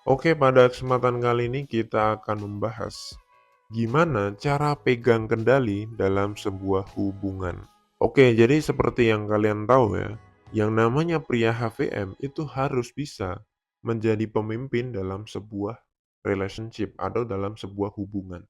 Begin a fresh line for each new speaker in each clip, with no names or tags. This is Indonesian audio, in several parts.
Oke, pada kesempatan kali ini kita akan membahas gimana cara pegang kendali dalam sebuah hubungan. Oke, jadi seperti yang kalian tahu ya, yang namanya pria HVM itu harus bisa menjadi pemimpin dalam sebuah relationship atau dalam sebuah hubungan.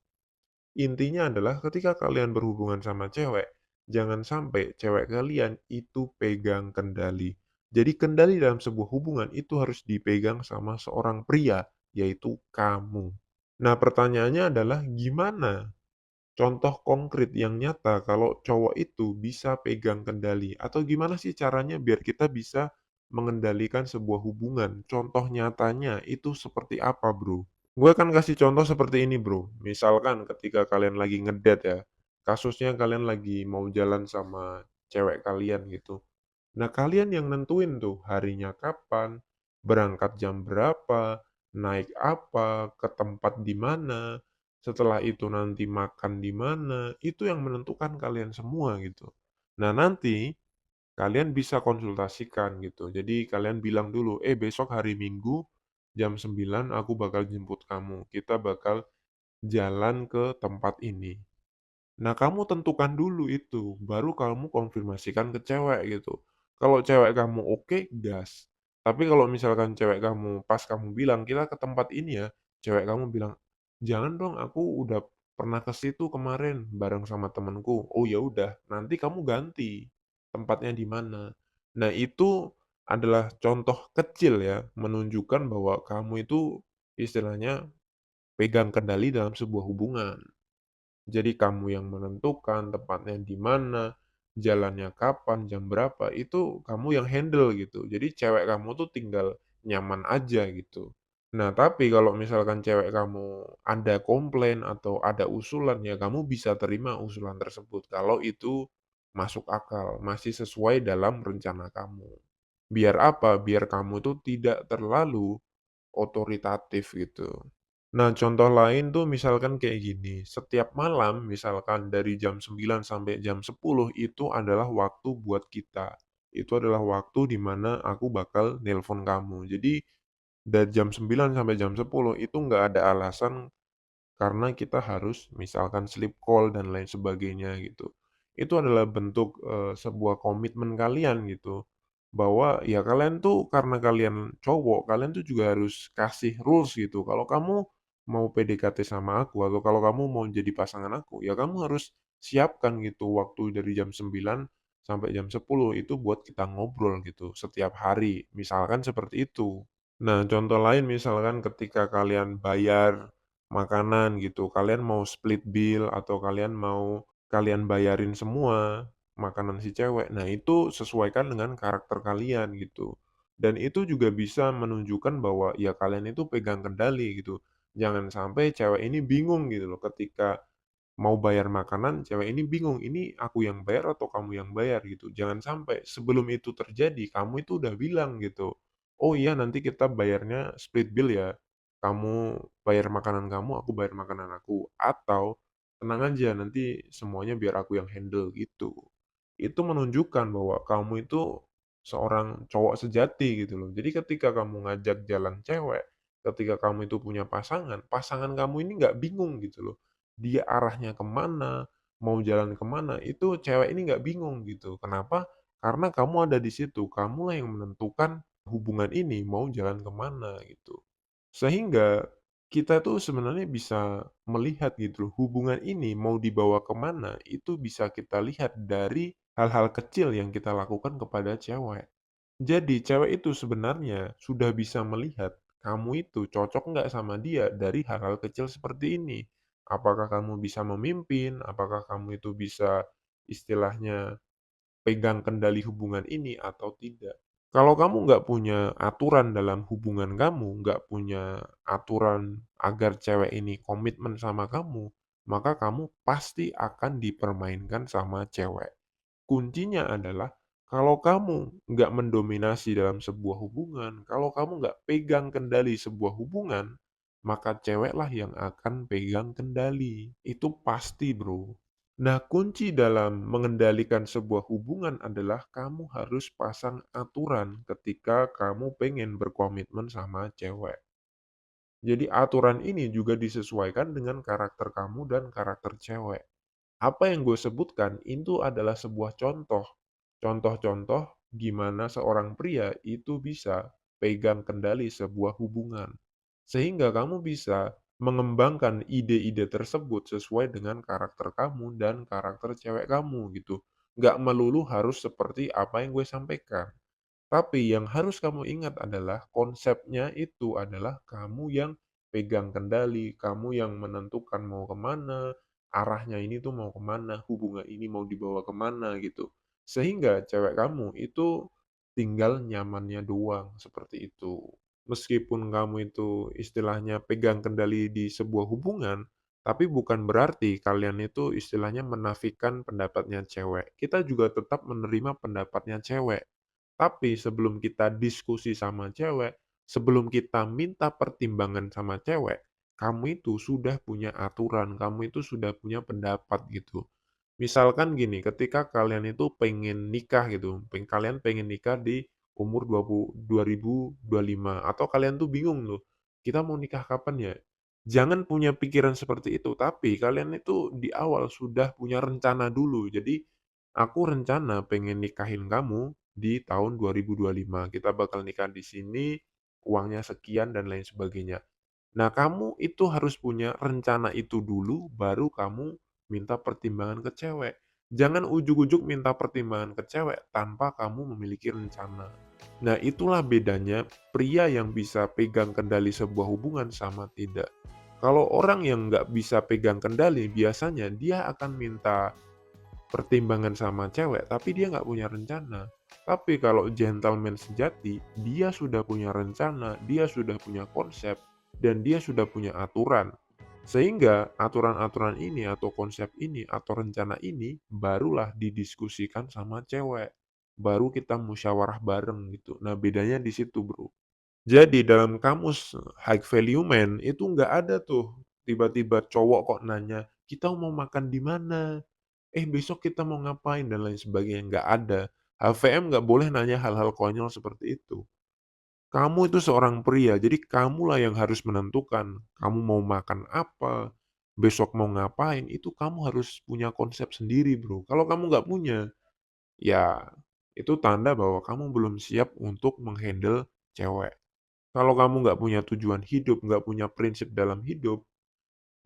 Intinya adalah ketika kalian berhubungan sama cewek, jangan sampai cewek kalian itu pegang kendali. Jadi kendali dalam sebuah hubungan itu harus dipegang sama seorang pria, yaitu kamu. Nah, pertanyaannya adalah gimana contoh konkret yang nyata kalau cowok itu bisa pegang kendali? Atau gimana sih caranya biar kita bisa mengendalikan sebuah hubungan? Contoh nyatanya itu seperti apa, bro? Gue akan kasih contoh seperti ini, Bro. Misalkan ketika kalian lagi ngedate ya, kasusnya kalian lagi mau jalan sama cewek kalian gitu. Nah, kalian yang nentuin tuh harinya kapan, berangkat jam berapa, naik apa, ke tempat di mana, setelah itu nanti makan di mana, itu yang menentukan kalian semua gitu. Nah, nanti kalian bisa konsultasikan gitu. Jadi kalian bilang dulu, besok hari Minggu jam 9 aku bakal jemput kamu. Kita bakal jalan ke tempat ini. Nah, kamu tentukan dulu itu, baru kamu konfirmasikan ke cewek gitu. Kalau cewek kamu oke, gas. Tapi kalau misalkan cewek kamu pas kamu bilang kita ke tempat ini ya, cewek kamu bilang, "Jangan dong, aku udah pernah ke situ kemarin bareng sama temenku." Oh ya udah, nanti kamu ganti tempatnya di mana. Nah, itu adalah contoh kecil ya, menunjukkan bahwa kamu itu istilahnya pegang kendali dalam sebuah hubungan. Jadi kamu yang menentukan tempatnya di mana, jalannya kapan, jam berapa, itu kamu yang handle gitu. Jadi cewek kamu tuh tinggal nyaman aja gitu. Nah, tapi kalau misalkan cewek kamu ada komplain atau ada usulan, ya kamu bisa terima usulan tersebut kalau itu masuk akal, masih sesuai dalam rencana kamu. Biar apa? Biar kamu tuh tidak terlalu otoritatif gitu. Nah, contoh lain tuh misalkan kayak gini, setiap malam misalkan dari jam 9 sampai jam 10 itu adalah waktu buat kita. Itu adalah waktu di mana aku bakal nelpon kamu. Jadi dari jam 9 sampai jam 10 itu nggak ada alasan karena kita harus misalkan sleep call dan lain sebagainya gitu. Itu adalah bentuk, sebuah komitmen kalian gitu, bahwa ya kalian tuh karena kalian cowok, kalian tuh juga harus kasih rules gitu. Kalau kamu mau PDKT sama aku atau kalau kamu mau jadi pasangan aku, ya kamu harus siapkan gitu waktu dari jam 9 sampai jam 10 itu buat kita ngobrol gitu setiap hari, misalkan seperti itu. Nah, contoh lain misalkan ketika kalian bayar makanan gitu, kalian mau split bill atau kalian mau kalian bayarin semua makanan si cewek. Nah, itu sesuaikan dengan karakter kalian gitu. Dan itu juga bisa menunjukkan bahwa ya kalian itu pegang kendali gitu. Jangan sampai cewek ini bingung gitu loh ketika mau bayar makanan, cewek ini bingung, ini aku yang bayar atau kamu yang bayar gitu. Jangan sampai sebelum itu terjadi, kamu itu udah bilang gitu, "Oh iya nanti kita bayarnya split bill ya, kamu bayar makanan kamu, aku bayar makanan aku." Atau, "Tenang aja nanti semuanya biar aku yang handle." Gitu. Itu menunjukkan bahwa kamu itu seorang cowok sejati gitu loh. Jadi ketika kamu ngajak jalan cewek, ketika kamu itu punya pasangan, pasangan kamu ini nggak bingung gitu loh dia arahnya kemana, mau jalan kemana, itu cewek ini nggak bingung gitu. Kenapa? Karena kamu ada di situ, kamulah yang menentukan hubungan ini mau jalan kemana gitu. Sehingga kita tuh sebenarnya bisa melihat gitu loh, hubungan ini mau dibawa kemana, itu bisa kita lihat dari hal-hal kecil yang kita lakukan kepada cewek. Jadi cewek itu sebenarnya sudah bisa melihat kamu itu cocok nggak sama dia dari hal-hal kecil seperti ini. Apakah kamu bisa memimpin, apakah kamu itu bisa istilahnya pegang kendali hubungan ini atau tidak. Kalau kamu nggak punya aturan dalam hubungan kamu, nggak punya aturan agar cewek ini komitmen sama kamu, maka kamu pasti akan dipermainkan sama cewek. Kuncinya adalah kalau kamu nggak mendominasi dalam sebuah hubungan, kalau kamu nggak pegang kendali sebuah hubungan, maka ceweklah yang akan pegang kendali. Itu pasti, bro. Nah, kunci dalam mengendalikan sebuah hubungan adalah kamu harus pasang aturan ketika kamu pengen berkomitmen sama cewek. Jadi aturan ini juga disesuaikan dengan karakter kamu dan karakter cewek. Apa yang gue sebutkan itu adalah sebuah contoh. Contoh-contoh gimana seorang pria itu bisa pegang kendali sebuah hubungan. Sehingga kamu bisa mengembangkan ide-ide tersebut sesuai dengan karakter kamu dan karakter cewek kamu gitu. Nggak melulu harus seperti apa yang gue sampaikan. Tapi yang harus kamu ingat adalah konsepnya itu adalah kamu yang pegang kendali, kamu yang menentukan mau kemana, arahnya ini tuh mau kemana, hubungan ini mau dibawa kemana gitu. Sehingga cewek kamu itu tinggal nyamannya doang, seperti itu. Meskipun kamu itu istilahnya pegang kendali di sebuah hubungan, tapi bukan berarti kalian itu istilahnya menafikan pendapatnya cewek. Kita juga tetap menerima pendapatnya cewek. Tapi sebelum kita diskusi sama cewek, sebelum kita minta pertimbangan sama cewek, kamu itu sudah punya aturan, kamu itu sudah punya pendapat gitu. Misalkan gini, ketika kalian itu pengen nikah gitu, kalian pengen nikah di umur 2025 atau kalian tuh bingung loh, kita mau nikah kapan ya? Jangan punya pikiran seperti itu, tapi kalian itu di awal sudah punya rencana dulu. Jadi, aku rencana pengen nikahin kamu di tahun 2025. Kita bakal nikah di sini, uangnya sekian dan lain sebagainya. Nah, kamu itu harus punya rencana itu dulu, baru kamu minta pertimbangan ke cewek. Jangan ujuk-ujuk minta pertimbangan ke cewek tanpa kamu memiliki rencana. Nah, itulah bedanya pria yang bisa pegang kendali sebuah hubungan sama tidak. Kalau orang yang nggak bisa pegang kendali, biasanya dia akan minta pertimbangan sama cewek, tapi dia nggak punya rencana. Tapi kalau gentleman sejati, dia sudah punya rencana, dia sudah punya konsep, dan dia sudah punya aturan. Sehingga aturan-aturan ini atau konsep ini atau rencana ini barulah didiskusikan sama cewek. Baru kita musyawarah bareng gitu. Nah, bedanya di situ, Bro. Jadi dalam kamus high value man itu nggak ada tuh tiba-tiba cowok kok nanya, "Kita mau makan di mana? Besok kita mau ngapain?" Dan lain sebagainya, nggak ada. HVM nggak boleh nanya hal-hal konyol seperti itu. Kamu itu seorang pria, jadi kamulah yang harus menentukan, kamu mau makan apa, besok mau ngapain, itu kamu harus punya konsep sendiri, Bro. Kalau kamu nggak punya, ya itu tanda bahwa kamu belum siap untuk menghandle cewek. Kalau kamu nggak punya tujuan hidup, nggak punya prinsip dalam hidup,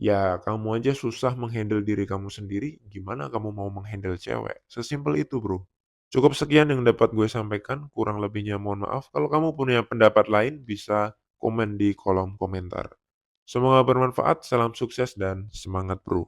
ya kamu aja susah menghandle diri kamu sendiri, gimana kamu mau menghandle cewek? Sesimpel itu, Bro. Cukup sekian yang dapat gue sampaikan, kurang lebihnya mohon maaf. Kalau kamu punya pendapat lain, bisa komen di kolom komentar. Semoga bermanfaat, salam sukses dan semangat, Bro.